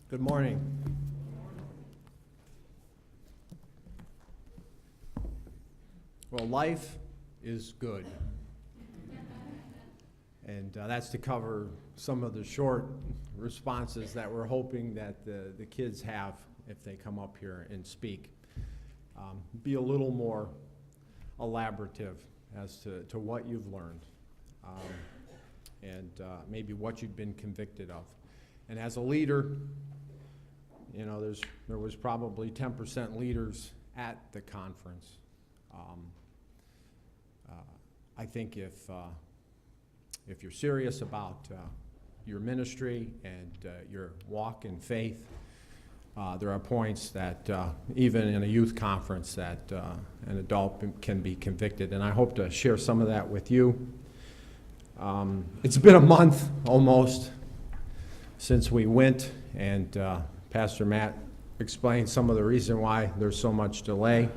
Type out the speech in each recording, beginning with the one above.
Good morning. Well, life is good. And that's to cover some of the short responses that we're hoping that the kids have if they come up here and speak. Be a little more elaborative as to what you've learned and maybe what you've been convicted of. And as a leader, you know, there was probably 10% leaders at the conference. I think if you're serious about your ministry and your walk in faith, there are points that even in a youth conference that an adult can be convicted, and I hope to share some of that with you. It's been a month almost since we went, and Pastor Matt explained some of the reason why there's so much delay.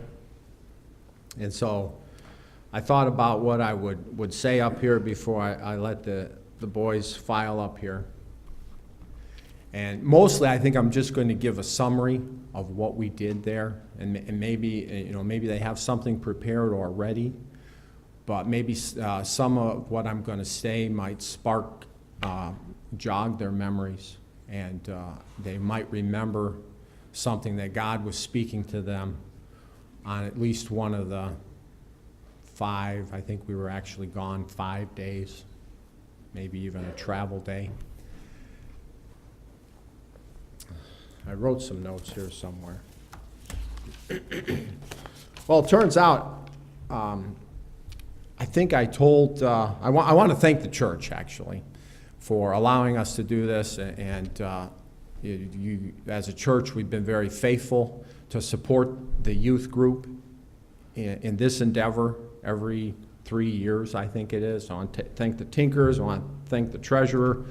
And so I thought about what I would say up here before I let the boys file up here. And mostly I think I'm just going to give a summary of what we did there, and maybe, you know, maybe they have something prepared already, but maybe some of what I'm going to say might spark, jog their memories, and they might remember something that God was speaking to them on at least one of the 5, I think we were actually gone 5 days, maybe even a travel day. I wrote some notes here somewhere. Well, it turns out, I think I told, I want to thank the church, actually, for allowing us to do this, and you, as a church, we've been very faithful to support the youth group in this endeavor every 3 years, I think it is. So I want to thank the Tinkers, I want to thank the treasurer,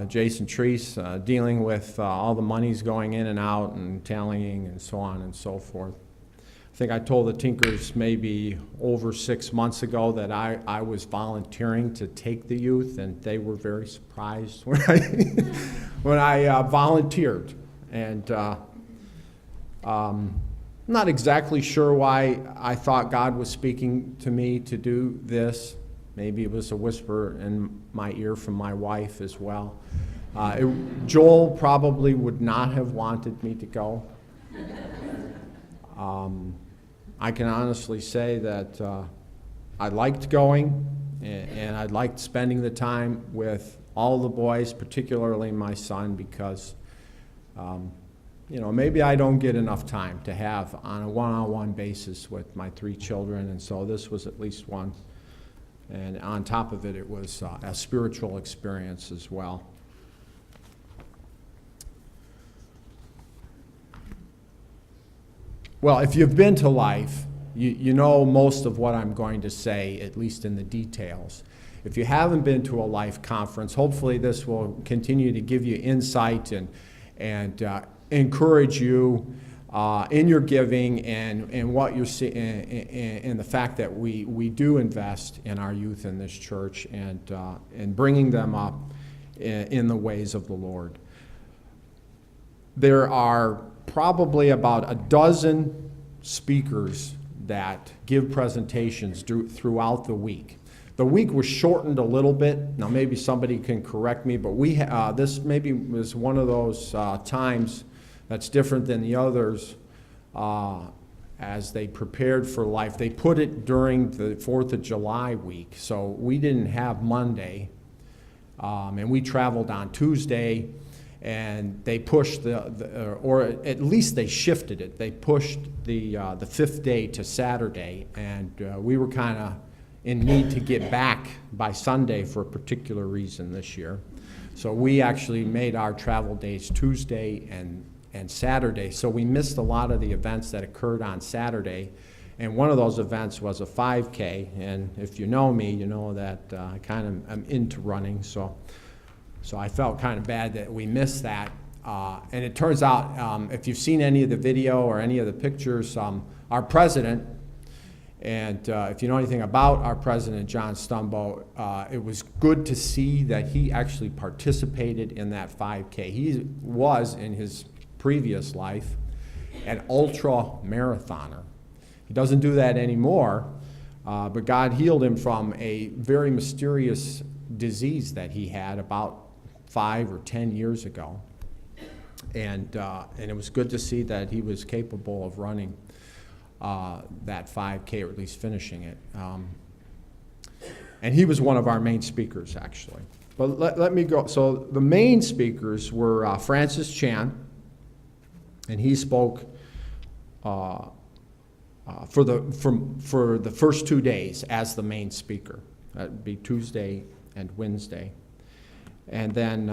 Jason Treese, dealing with all the monies going in and out and tallying and so on and so forth. I think I told the Tinkers maybe over 6 months ago that I was volunteering to take the youth, and they were very surprised when when I volunteered. And I'm not exactly sure why I thought God was speaking to me to do this. Maybe it was a whisper in my ear from my wife as well. Joel probably would not have wanted me to go. I can honestly say that I liked going, and I liked spending the time with all the boys, particularly my son, because you know, maybe I don't get enough time to have on a one-on-one basis with my 3 children, and so this was at least one. And on top of it, it was a spiritual experience as well. Well, if you've been to Life, you know most of what I'm going to say, at least in the details. If you haven't been to a Life conference, hopefully this will continue to give you insight and encourage you in your giving and what you're seeing, and the fact that we do invest in our youth in this church and bringing them up in the ways of the Lord. There are probably about a dozen speakers that give presentations throughout the week. The week was shortened a little bit. Now maybe somebody can correct me, but this maybe was one of those times that's different than the others as they prepared for Life. They put it during the 4th of July week, so we didn't have Monday, and we traveled on Tuesday, and they pushed or at least they shifted it. They pushed the 5th day to Saturday, and we were kind of in need to get back by Sunday for a particular reason this year. So we actually made our travel days Tuesday and Saturday, so we missed a lot of the events that occurred on Saturday, and one of those events was a 5K, and if you know me, you know that I kind of am into running, so I felt kind of bad that we missed that, and it turns out, if you've seen any of the video or any of the pictures, our president And if you know anything about our president, John Stumbo, it was good to see that he actually participated in that 5K. He was, in his previous life, an ultra marathoner. He doesn't do that anymore, but God healed him from a very mysterious disease that he had about 5 or 10 years ago. And it was good to see that he was capable of running that 5K, or at least finishing it. And he was one of our main speakers, actually. But let me go. So the main speakers were Francis Chan, and he spoke for the first 2 days as the main speaker. That would be Tuesday and Wednesday. And then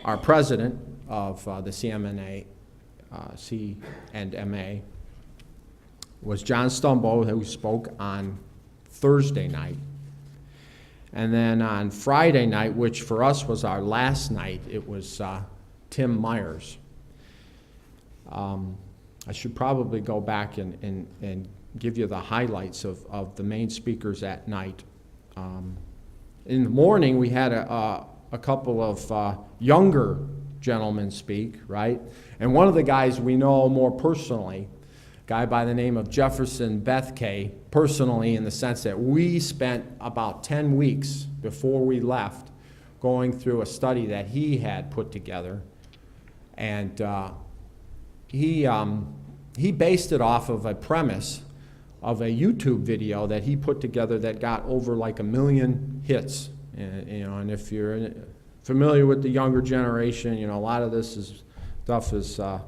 our president of the CMNA, C&MA, was John Stumbo, who spoke on Thursday night. And then on Friday night, which for us was our last night, it was Tim Myers. I should probably go back and give you the highlights of the main speakers at night. In the morning, we had a couple of younger gentlemen speak, right? And one of the guys we know more personally, a guy by the name of Jefferson Bethke, personally in the sense that we spent about 10 weeks before we left going through a study that he had put together. And he based it off of a premise of a YouTube video that he put together that got over like 1 million hits. And if you're familiar with the younger generation, a lot of this stuff is the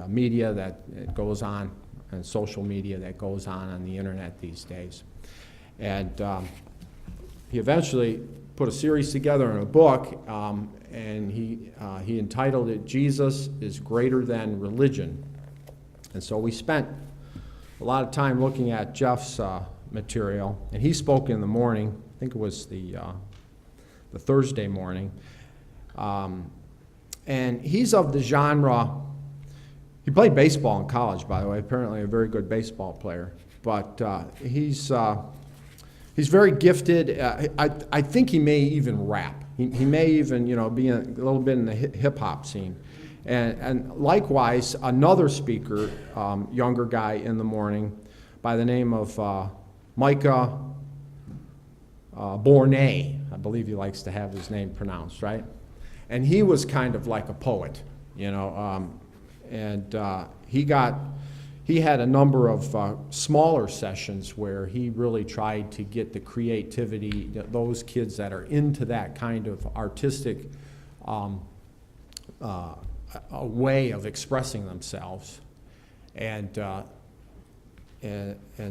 media that goes on, and social media that goes on the internet these days. And he eventually put a series together in a book, and he entitled it, "Jesus is Greater Than Religion." And so we spent a lot of time looking at Jeff's material, and he spoke in the morning. I think it was the Thursday morning. And he's of the genre, he played baseball in college, by the way, apparently a very good baseball player. But he's very gifted. I think he may even rap. He may even, be a little bit in the hip-hop scene. And likewise, another speaker, younger guy in the morning, by the name of Micah Bornay. I believe he likes to have his name pronounced, right? And he was kind of like a poet, and he had a number of smaller sessions where he really tried to get the creativity, those kids that are into that kind of artistic a way of expressing themselves. And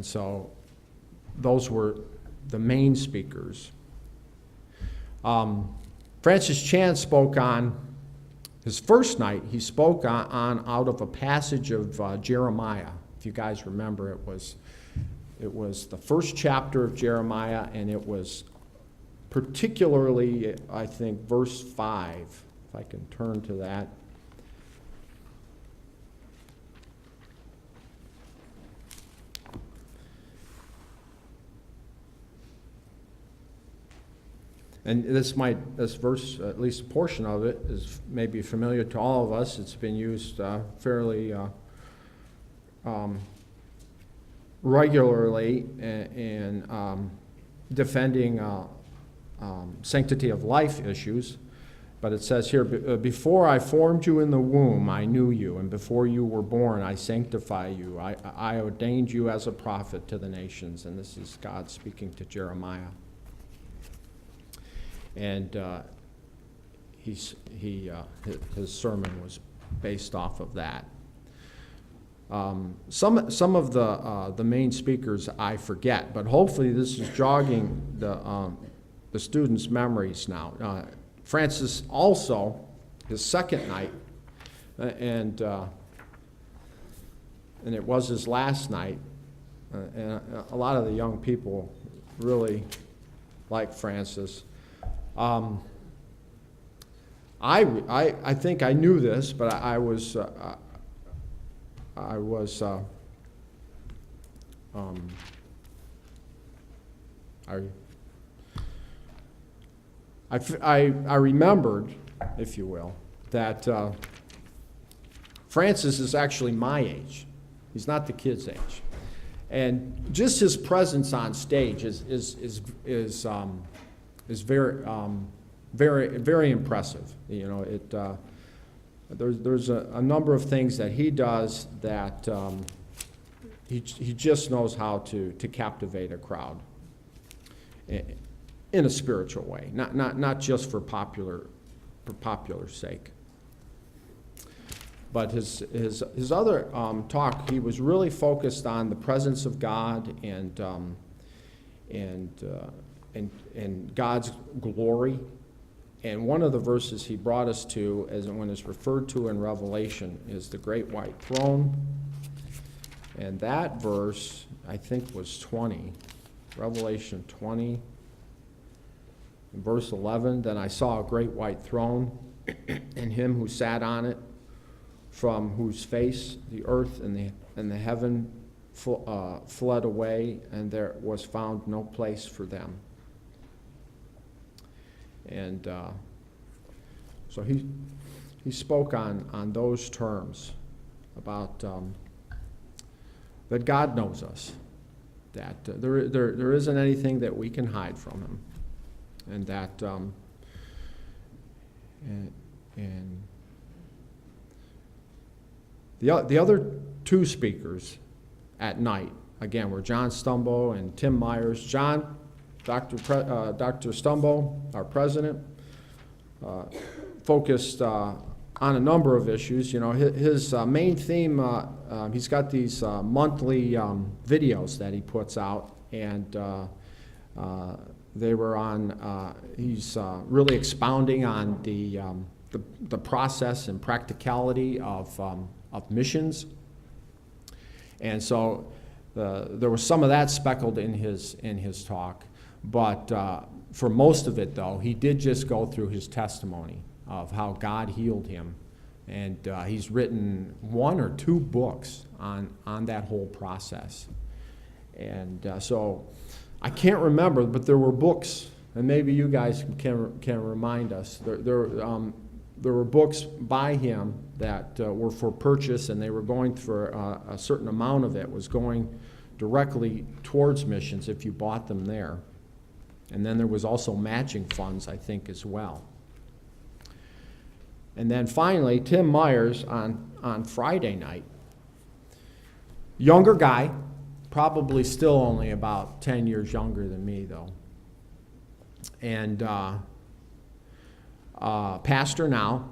so those were the main speakers. Francis Chan spoke on his first night. He spoke on out of a passage of Jeremiah. If you guys remember, it was the first chapter of Jeremiah, and it was particularly, I think, verse 5. If I can turn to that. And this verse, at least a portion of it, is maybe familiar to all of us. It's been used fairly regularly in defending sanctity of life issues. But it says here, before I formed you in the womb, I knew you, and before you were born, I sanctify you. I ordained you as a prophet to the nations. And this is God speaking to Jeremiah. And his sermon was based off of that. Some of the main speakers I forget, but hopefully this is jogging the students' memories now. Francis also, his second night, and it was his last night, and a lot of the young people really like Francis. I think I knew this, but I was I remembered, if you will, that Francis is actually my age. He's not the kid's age. And just his presence on stage is very impressive. You know, there's a number of things that he does that he just knows how to captivate a crowd in a spiritual way, not just for popular sake. But his other talk, he was really focused on the presence of God and God's glory. And one of the verses he brought us to, as when it's referred to in Revelation, is the great white throne. And that verse, I think, was 20, Revelation 20, verse 11. Then I saw a great white throne, and him who sat on it, from whose face the earth and the heaven fled away, and there was found no place for them. And so he spoke on those terms about that God knows us, that there isn't anything that we can hide from him, and that and the other two speakers at night, again, were John Stumbo and Tim Myers. John, Dr. Stumbo, our president, focused on a number of issues. You know, his main theme, he's got these monthly videos that he puts out, and they were on, he's really expounding on the process and practicality of missions. And so there was some of that speckled in his talk, but for most of it, though, he did just go through his testimony of how God healed him, and he's written 1 or 2 books on that whole process. And so I can't remember, but there were books, and maybe you guys can remind us. There were books by him that were for purchase, and they were going for a certain amount of it was going directly towards missions if you bought them there. And then there was also matching funds, I think, as well. And then finally, Tim Myers on Friday night, younger guy, probably still only about 10 years younger than me, though. And pastor now,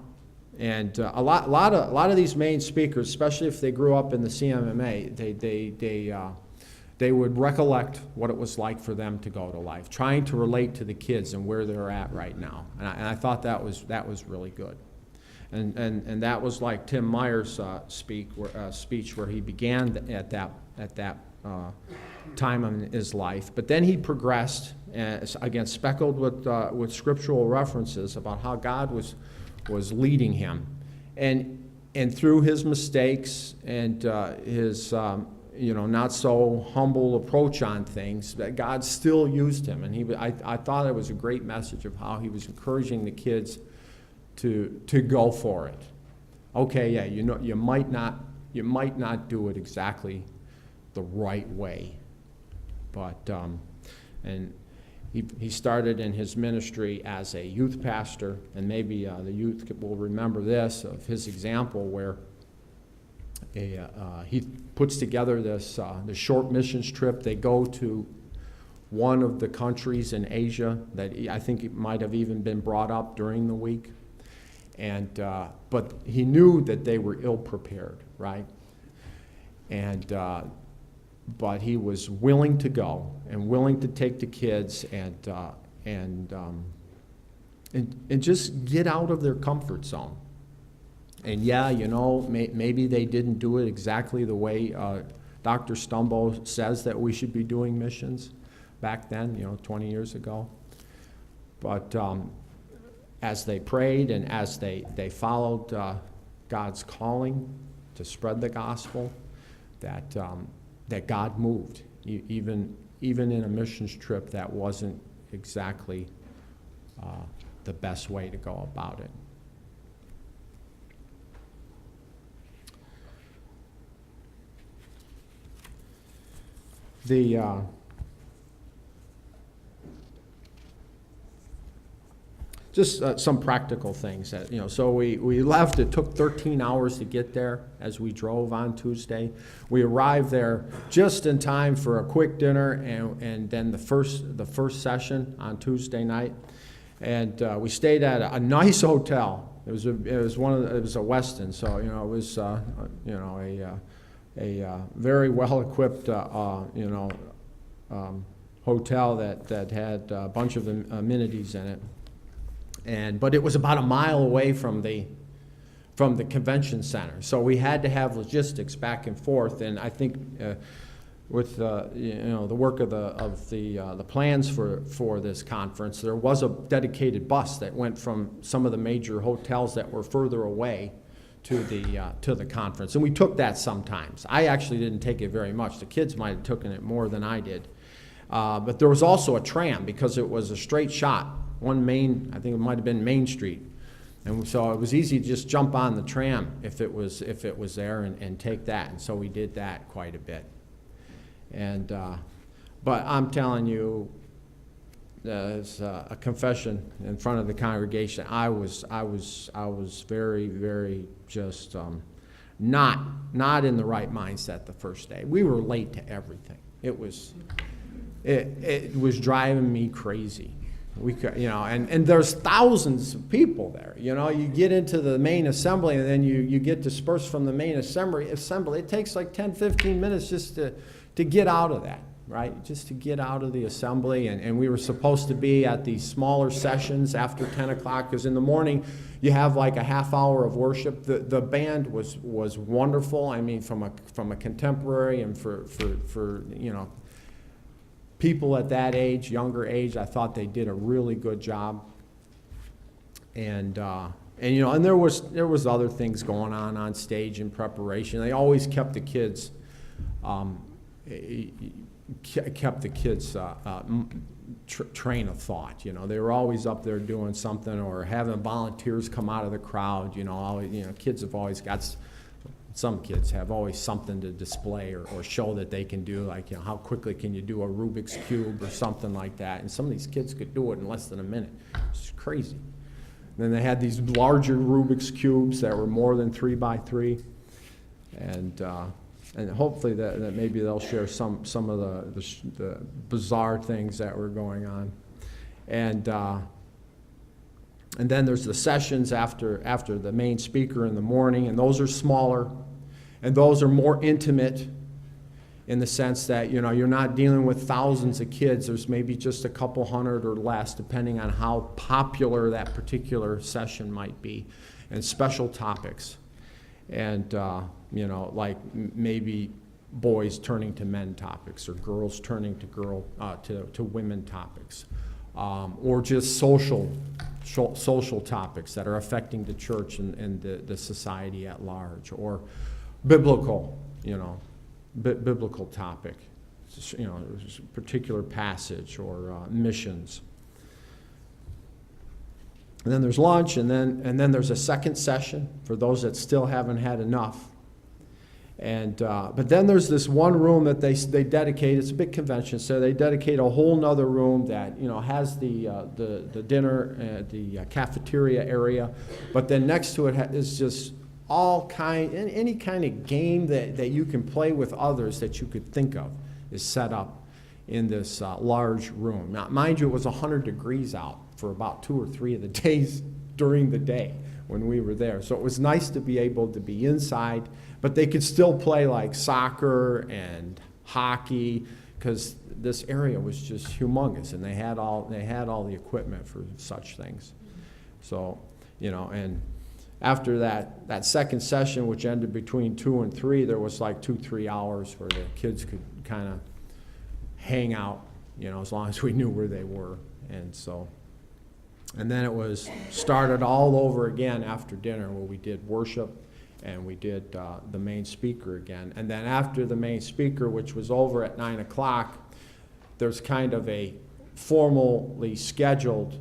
and a lot of these main speakers, especially if they grew up in the CMMA, they would recollect what it was like for them to go to life, trying to relate to the kids and where they're at right now. And I thought that was really good, and that was like Tim Myers' speech where he began at that time in his life, but then he progressed, again speckled with scriptural references about how God was leading him, and through his mistakes and his not so humble approach on things, that God still used him. And I thought it was a great message of how he was encouraging the kids to go for it. Okay, yeah, you might not do it exactly the right way, but and he started in his ministry as a youth pastor, and maybe the youth will remember this, of his example where he puts together this short missions trip. They go to one of the countries in Asia that I think it might have even been brought up during the week, and but he knew that they were ill prepared, right? And but he was willing to go and willing to take the kids and just get out of their comfort zone. And yeah, maybe they didn't do it exactly the way Dr. Stumbo says that we should be doing missions back then, 20 years ago. But as they prayed and as they followed God's calling to spread the gospel, that God moved even in a missions trip, that wasn't exactly the best way to go about it. Just some practical things that, so we left. It took 13 hours to get there as we drove on Tuesday. We arrived there just in time for a quick dinner and then the first session on Tuesday night. And we stayed at a nice hotel. It was a Westin, so it was a very well equipped hotel that had a bunch of amenities in it. But it was about a mile away from the convention center, so we had to have logistics back and forth. And I think with the work of the plans for this conference, there was a dedicated bus that went from some of the major hotels that were further away to the conference, and we took that sometimes. I actually didn't take it very much. The kids might have taken it more than I did. But there was also a tram because it was a straight shot. I think it might have been Main Street. And so it was easy to just jump on the tram if it was there and take that. And so we did that quite a bit. And but I'm telling you, as a confession in front of the congregation, I was very, very just not in the right mindset the first day. We were late to everything. It was driving me crazy. We could, and there's thousands of people there. You get into the main assembly and then you get dispersed from the main assembly. It takes like 10, 15 minutes just to get out of that, right? Just to get out of the assembly. And we were supposed to be at these smaller sessions after 10 o'clock because in the morning you have like a half hour of worship. The band was wonderful. I mean, from a contemporary and for people at that age, younger age, I thought they did a really good job. And there was other things going on stage in preparation. They always kept the kids train of thought. They were always up there doing something or having volunteers come out of the crowd. Kids have always got. Some kids have always something to display or show that they can do, like how quickly can you do a Rubik's Cube or something like that. And some of these kids could do it in less than a minute. It's crazy. And then they had these larger Rubik's Cubes that were more than 3 by 3. And hopefully that maybe they'll share some of the bizarre things that were going on. And then there's the sessions after the main speaker in the morning, and those are smaller. And those are more intimate in the sense that, you're not dealing with thousands of kids. There's maybe just a couple hundred or less, depending on how popular that particular session might be, and special topics. And, like maybe boys turning to men topics or girls turning to women topics, or just social topics that are affecting the church and the society at large, or biblical topic, a particular passage or missions. And then there's lunch, and then there's a second session for those that still haven't had enough. And but then there's this one room that they dedicate. It's a big convention, so they dedicate a whole nother room that has the dinner, the cafeteria area, but then next to it is just any kind of game that you can play with others that you could think of is set up in this large room. Now, mind you, it was 100 degrees out for about 2 or 3 of the days during the day when we were there. So it was nice to be able to be inside, but they could still play like soccer and hockey because this area was just humongous, and they had all the equipment for such things. So, and after that second session, which ended between 2 and 3, there was like 2-3 hours where the kids could kind of hang out, as long as we knew where they were. And then it was started all over again after dinner, where we did worship and we did the main speaker again. And then after the main speaker, which was over at 9 o'clock, there's kind of a formally scheduled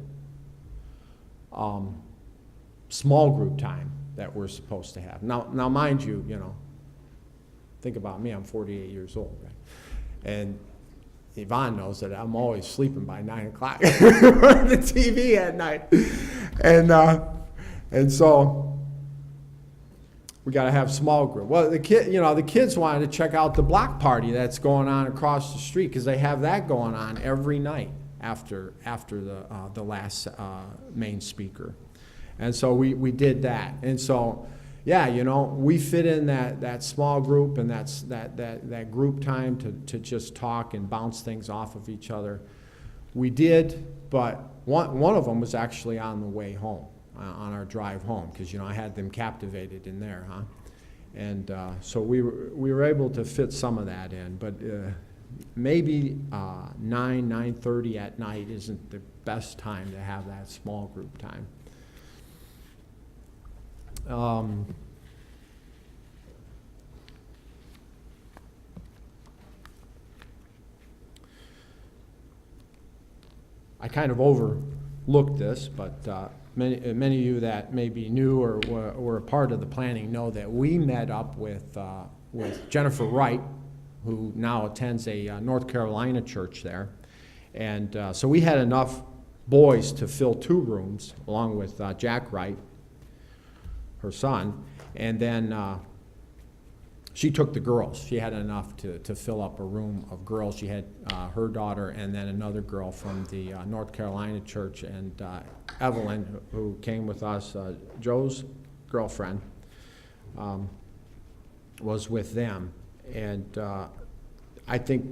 small group time that we're supposed to have. Now mind you, think about me, I'm 48 years old, right? And Yvonne knows that I'm always sleeping by 9 o'clock on the TV at night. And so we got to have small group. Well, the kids wanted to check out the block party that's going on across the street, because they have that going on every night after the last main speaker. And so we did that. And so, yeah, we fit in that small group, and that group time to just talk and bounce things off of each other. We did, but one of them was actually on the way home, on our drive home, because I had them captivated in there, huh? And so we were able to fit some of that in, but maybe 9:30 at night isn't the best time to have that small group time. I kind of overlooked this, but many of you that may be new or were a part of the planning know that we met up with Jennifer Wright, who now attends a North Carolina church there. And so we had enough boys to fill 2 rooms, along with Jack Wright, her son, and then she took the girls. She had enough to fill up a room of girls. She had her daughter and then another girl from the North Carolina church, and Evelyn, who came with us, Joe's girlfriend, was with them. And I think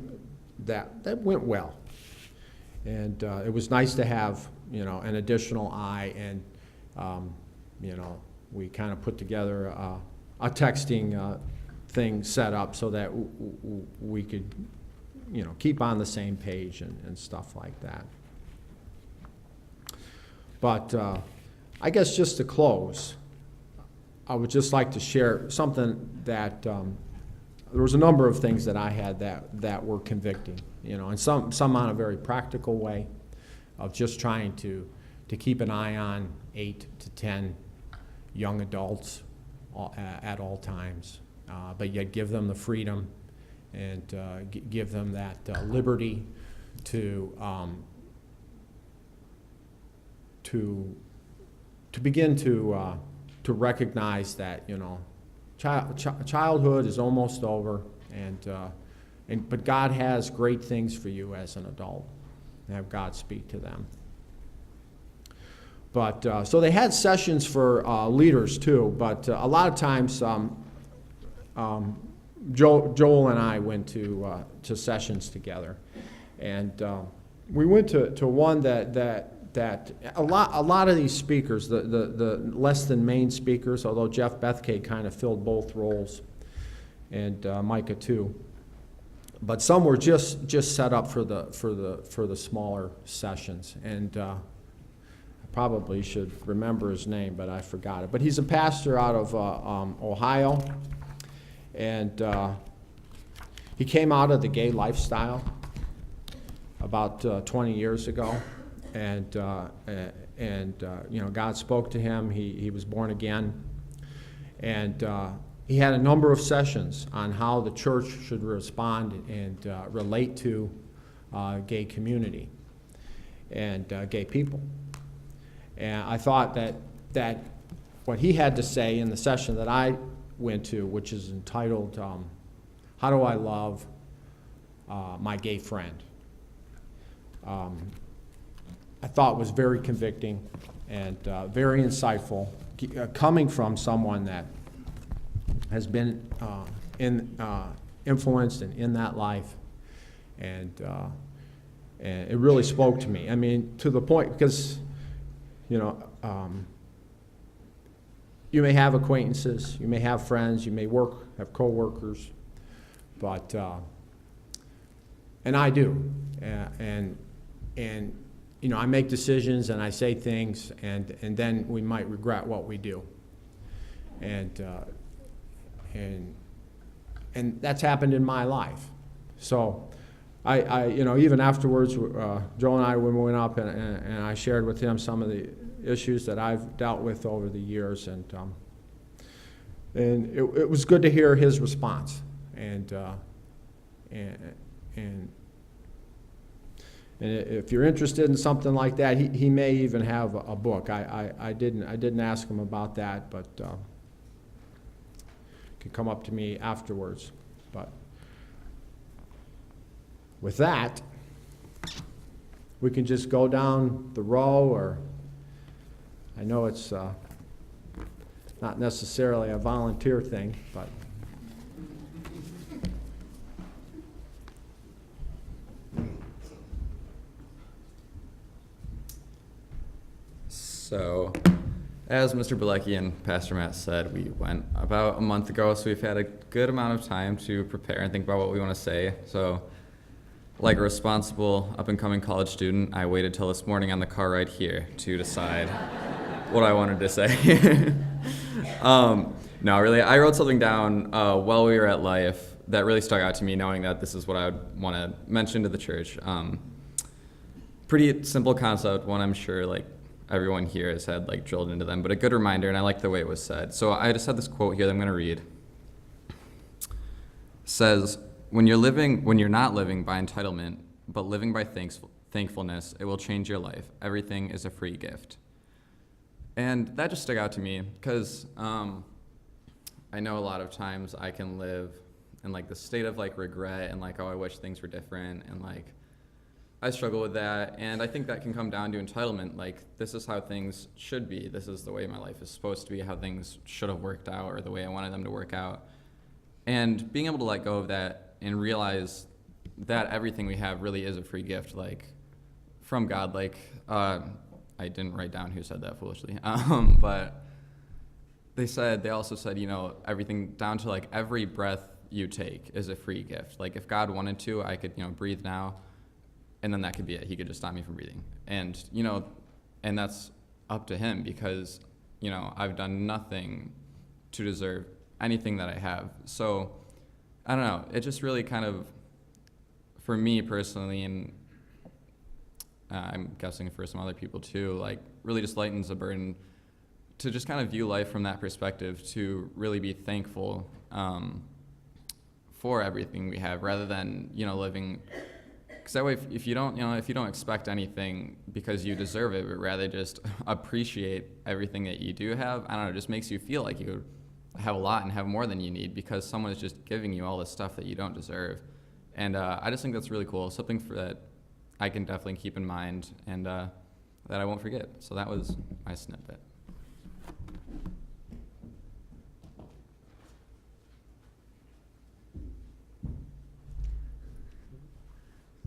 that went well. And it was nice to have, an additional eye, and, we kind of put together a texting thing set up so that we could, keep on the same page and stuff like that. But I guess just to close, I would just like to share something that there was a number of things that I had that were convicting, and some on a very practical way of just trying to keep an eye on 8 to 10 young adults at all times, but yet give them the freedom and give them that liberty to begin to recognize that childhood is almost over, but God has great things for you as an adult. Have God speak to them. But so they had sessions for leaders too. But a lot of times, Joel and I went to sessions together, and we went to one that a lot of these speakers, the less than main speakers, although Jeff Bethke kind of filled both roles, and Micah too. But some were just set up for the smaller sessions, and I probably should remember his name, but I forgot it. But he's a pastor out of Ohio, and he came out of the gay lifestyle about 20 years ago. And God spoke to him. He was born again, and he had a number of sessions on how the church should respond and relate to gay community and gay people. And I thought that what he had to say in the session that I went to, which is entitled "How Do I Love My Gay Friend?" I thought was very convicting and very insightful, coming from someone that has been influenced and in that life, and it really spoke to me. I mean, to the point, because you may have acquaintances, you may have friends, you may have co-workers, but and I do, and I make decisions and I say things, and then we might regret what we do. And and that's happened in my life. So even afterwards, Joe and I, when we went up, and I shared with him some of the issues that I've dealt with over the years, and it was good to hear his response, and if you're interested in something like that, he may even have a book. I didn't ask him about that, but can come up to me afterwards. But with that, we can just go down the row, or I know it's not necessarily a volunteer thing, but so, as Mr. Bilecki and Pastor Matt said, we went about a month ago, so we've had a good amount of time to prepare and think about what we want to say. So, like a responsible up-and-coming college student, I waited till this morning on the car ride here to decide what I wanted to say. No, really, I wrote something down while we were at Life that really stuck out to me, knowing that this is what I would want to mention to the church. Pretty simple concept, one I'm sure like everyone here has had like drilled into them, but a good reminder, and I like the way it was said. So I just had this quote here that I'm going to read. It says, when you're not living by entitlement, but living by thankfulness, it will change your life. Everything is a free gift. And that just stuck out to me because I know a lot of times I can live in like the state of like regret and like, oh, I wish things were different, and like I struggle with that, and I think that can come down to entitlement. Like, this is how things should be. This is the way my life is supposed to be, how things should have worked out, or the way I wanted them to work out. And being able to let go of that and realize that everything we have really is a free gift, like, from God. Like, I didn't write down who said that foolishly, but they also said, everything down to, like, every breath you take is a free gift. Like, if God wanted to, I could, breathe now, and then that could be it. He could just stop me from breathing. And, and that's up to him because, I've done nothing to deserve anything that I have. So, I don't know. It just really kind of, for me personally, and I'm guessing for some other people too, like really just lightens the burden to just kind of view life from that perspective, to really be thankful for everything we have rather than, living. Because that way, if you don't expect anything because you deserve it, but rather just appreciate everything that you do have, I don't know, it just makes you feel like you have a lot and have more than you need because someone is just giving you all this stuff that you don't deserve. And I just think that's really cool, something that I can definitely keep in mind and that I won't forget. So that was my snippet.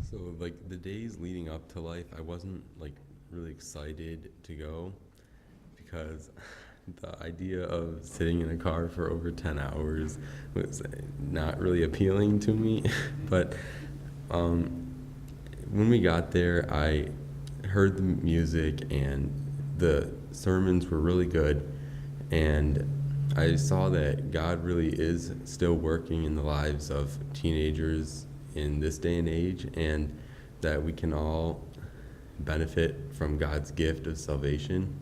So, like, the days leading up to Life, I wasn't, like, really excited to go because the idea of sitting in a car for over 10 hours was not really appealing to me. But when we got there, I heard the music and the sermons were really good, and I saw that God really is still working in the lives of teenagers in this day and age, and that we can all benefit from God's gift of salvation,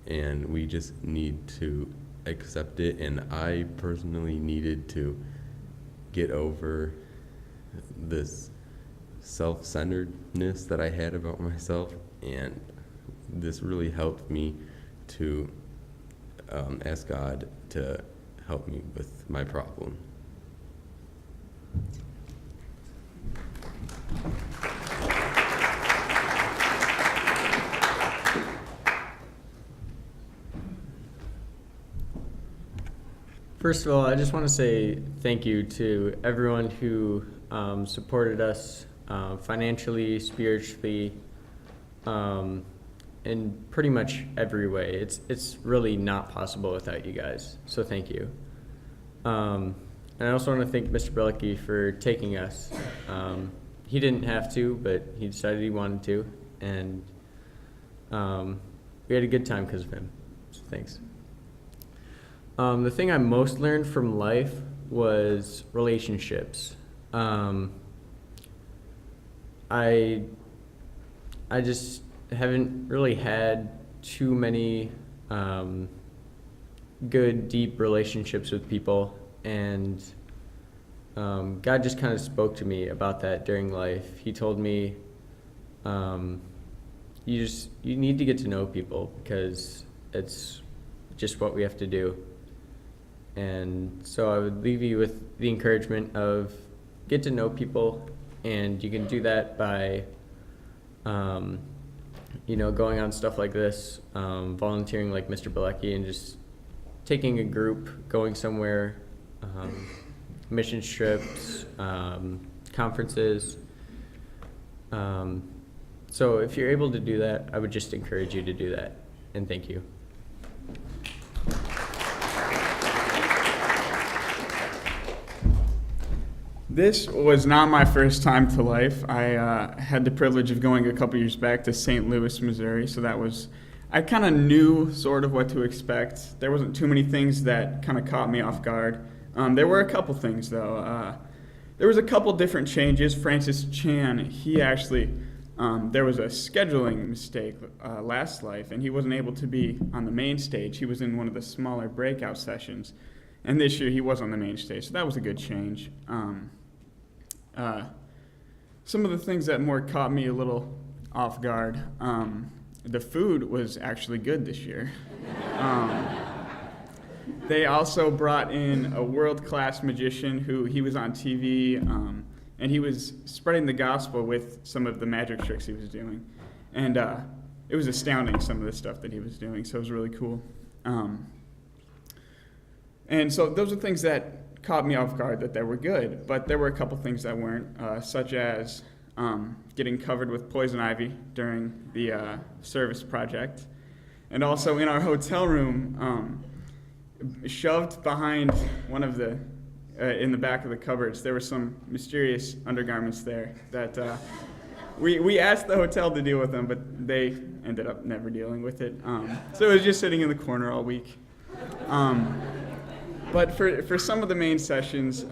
and we just need to accept it. And I personally needed to get over this self-centeredness that I had about myself, and this really helped me to ask God to help me with my problem. First of all, I just want to say thank you to everyone who supported us financially, spiritually, in pretty much every way. It's really not possible without you guys, so thank you. And I also want to thank Mr. Bilecki for taking us. He didn't have to, but he decided he wanted to, and we had a good time because of him, so thanks. The thing I most learned from life was relationships. I just haven't really had too many good, deep relationships with people, and God just kind of spoke to me about that during life. He told me, you need to get to know people because it's just what we have to do. And so I would leave you with the encouragement of get to know people, and you can do that by, going on stuff like this, volunteering like Mr. Bilecki, and just taking a group, going somewhere, mission trips, conferences. So if you're able to do that, I would just encourage you to do that. And thank you. This was not my first time to Life. I had the privilege of going a couple years back to St. Louis, Missouri, so I kind of knew sort of what to expect. There wasn't too many things that kind of caught me off guard. There were a couple things, though. There was a couple different changes. Francis Chan, he actually, there was a scheduling mistake last Life, and he wasn't able to be on the main stage. He was in one of the smaller breakout sessions. And this year he was on the main stage, so that was a good change. Some of the things that more caught me a little off guard, the food was actually good this year. They also brought in a world-class magician he was on TV, and he was spreading the gospel with some of the magic tricks he was doing. And it was astounding, some of the stuff that he was doing, so it was really cool. And so those are things that caught me off guard, that they were good, but there were a couple things that weren't, such as getting covered with poison ivy during the service project, and also in our hotel room, shoved behind one of the, in the back of the cupboards, there were some mysterious undergarments there that we asked the hotel to deal with them, but they ended up never dealing with it. So it was just sitting in the corner all week. But for some of the main sessions,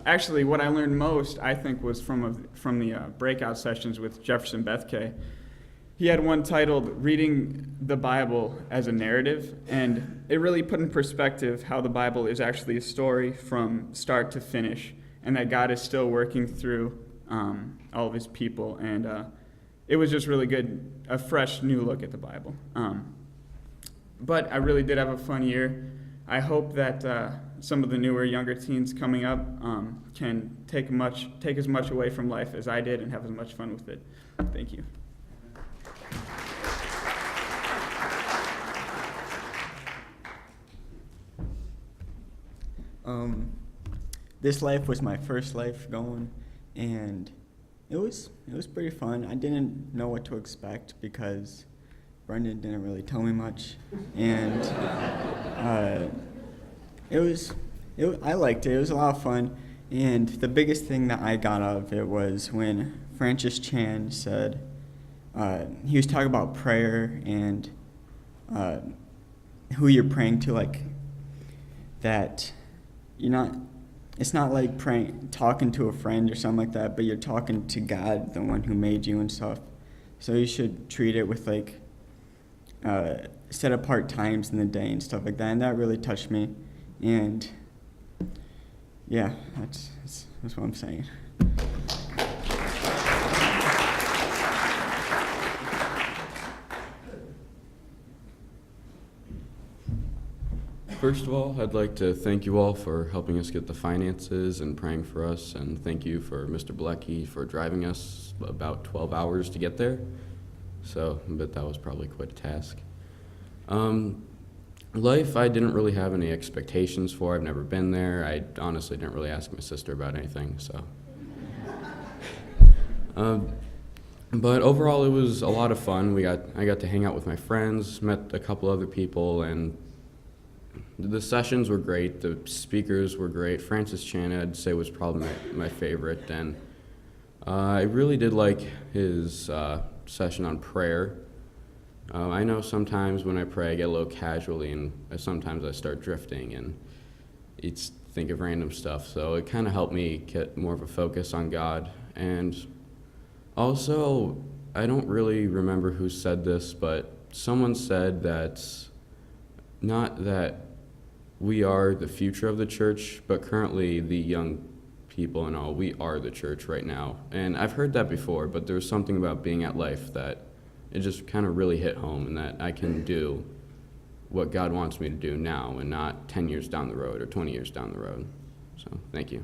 actually what I learned most, I think, was from the breakout sessions with Jefferson Bethke. He had one titled Reading the Bible as a Narrative, and it really put in perspective how the Bible is actually a story from start to finish, and that God is still working through all of his people. And it was just really good, a fresh new look at the Bible. But I really did have a fun year. I hope that some of the newer, younger teens coming up can take as much away from life as I did and have as much fun with it. Thank you. This Life was my first Life going, and it was pretty fun. I didn't know what to expect because Brendan didn't really tell me much, and I liked it. It was a lot of fun, and the biggest thing that I got out of it was when Francis Chan said, he was talking about prayer and who you're praying to, like that it's not like talking to a friend or something like that, but you're talking to God, the one who made you and stuff. So you should treat it with like set apart times in the day and stuff like that, and that really touched me. And yeah, that's what I'm saying. First of all, I'd like to thank you all for helping us get the finances and praying for us, and thank you for Mr. Bilecki for driving us about 12 hours to get there. But that was probably quite a task. Life, I didn't really have any expectations for. I've never been there. I honestly didn't really ask my sister about anything, so. But overall, it was a lot of fun. I got to hang out with my friends, met a couple other people, and the sessions were great. The speakers were great. Francis Chan, I'd say, was probably my favorite, and I really did like his session on prayer. I know sometimes when I pray, I get a little casually, and sometimes I start drifting and it's think of random stuff. So it kind of helped me get more of a focus on God. And also, I don't really remember who said this, but someone said that not that we are the future of the church, but currently the young people and all, we are the church right now. And I've heard that before, but there was something about being at Life that it just kind of really hit home, and that I can do what God wants me to do now and not 10 years down the road or 20 years down the road. So thank you.